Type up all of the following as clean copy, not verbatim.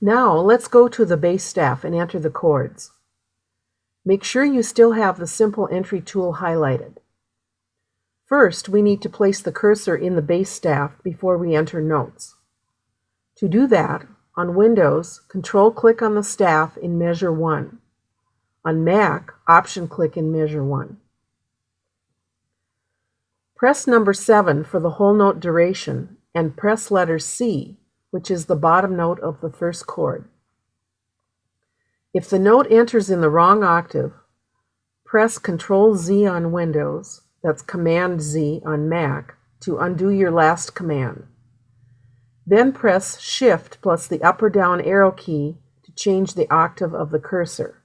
Now let's go to the bass staff and enter the chords. Make sure you still have the simple entry tool highlighted. First, we need to place the cursor in the bass staff before we enter notes. To do that, on Windows, Control-click on the staff in Measure 1. On Mac, Option-click in Measure 1. Press number 7 for the whole note duration and press letter C, which is the bottom note of the first chord. If the note enters in the wrong octave, press Ctrl-Z on Windows, that's Command-Z on Mac, to undo your last command. Then press Shift plus the up or down arrow key to change the octave of the cursor.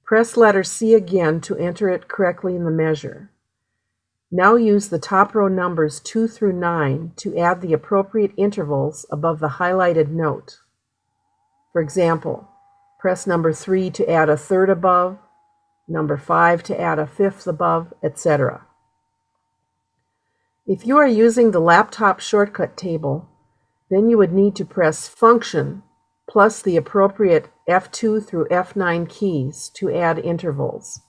Press letter C again to enter it correctly in the measure. Now use the top row numbers 2 through 9 to add the appropriate intervals above the highlighted note. For example, press number 3 to add a third above, number 5 to add a fifth above, etc. If you are using the laptop shortcut table, then you would need to press Function plus the appropriate F2 through F9 keys to add intervals.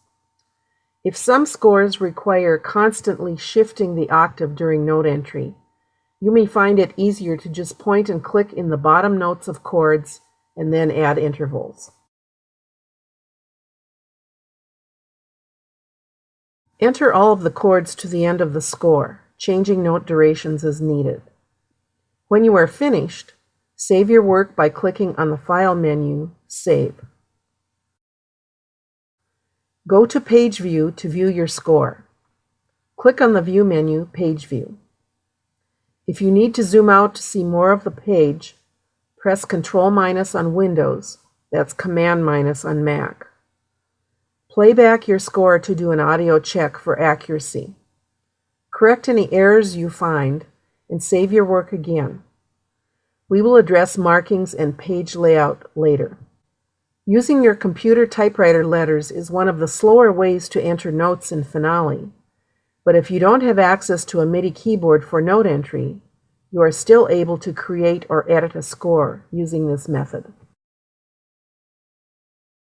If some scores require constantly shifting the octave during note entry, you may find it easier to just point and click in the bottom notes of chords and then add intervals. Enter all of the chords to the end of the score, changing note durations as needed. When you are finished, save your work by clicking on the File menu, Save. Go to Page View to view your score. Click on the View menu, Page View. If you need to zoom out to see more of the page, press Ctrl- on Windows, that's Command- on Mac. Play back your score to do an audio check for accuracy. Correct any errors you find and save your work again. We will address markings and page layout later. Using your computer typewriter letters is one of the slower ways to enter notes in Finale, but if you don't have access to a MIDI keyboard for note entry, you are still able to create or edit a score using this method.